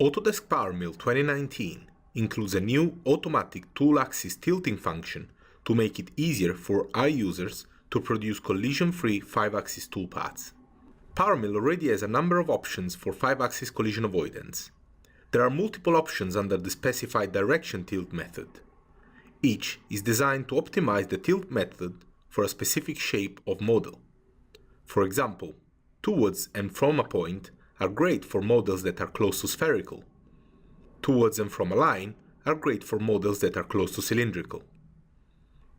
Autodesk PowerMill 2019 includes a new automatic tool axis tilting function to make it easier for our users to produce collision-free 5-axis toolpaths. PowerMill already has a number of options for 5-axis collision avoidance. There are multiple options under the specified direction tilt method. Each is designed to optimize the tilt method for a specific shape of model. For example, towards and from a point are great for models that are close to spherical. Towards and from a line are great for models that are close to cylindrical.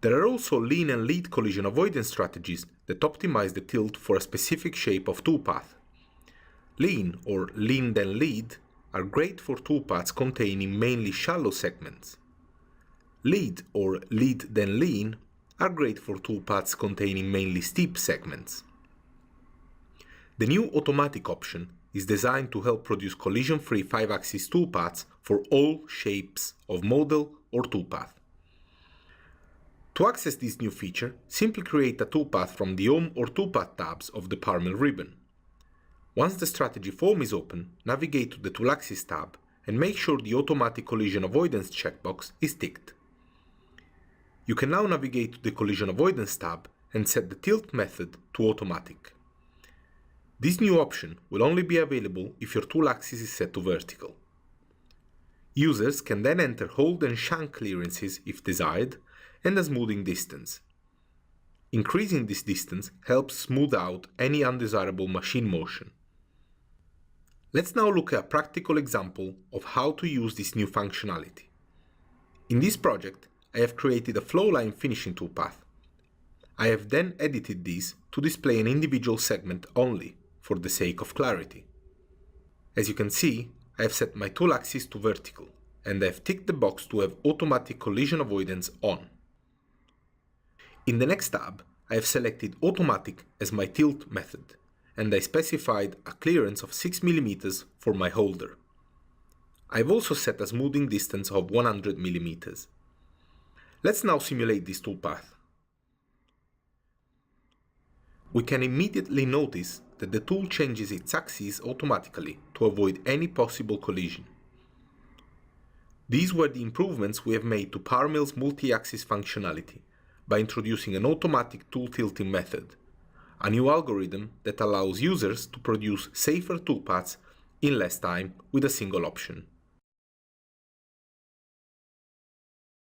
There are also lean and lead collision avoidance strategies that optimize the tilt for a specific shape of toolpath. Lean or lean then lead are great for toolpaths containing mainly shallow segments. Lead or lead then lean are great for toolpaths containing mainly steep segments. The new automatic option is designed to help produce collision-free 5-axis toolpaths for all shapes of model or toolpath. To access this new feature, simply create a toolpath from the Home or Toolpath tabs of the PowerMill ribbon. Once the strategy form is open, navigate to the Tool Axis tab and make sure the Automatic Collision Avoidance checkbox is ticked. You can now navigate to the Collision Avoidance tab and set the tilt method to automatic. This new option will only be available if your tool axis is set to vertical. Users can then enter hold and shank clearances if desired and a smoothing distance. Increasing this distance helps smooth out any undesirable machine motion. Let's now look at a practical example of how to use this new functionality. In this project, I have created a flowline finishing toolpath. I have then edited this to display an individual segment only, for the sake of clarity. As you can see, I have set my tool axis to vertical, and I have ticked the box to have automatic collision avoidance on. In the next tab, I have selected automatic as my tilt method, and I specified a clearance of 6 mm for my holder. I have also set a smoothing distance of 100 mm. Let's now simulate this toolpath. We can immediately notice that the tool changes its axis automatically to avoid any possible collision. These were the improvements we have made to PowerMill's multi-axis functionality by introducing an automatic tool tilting method, a new algorithm that allows users to produce safer toolpaths in less time with a single option.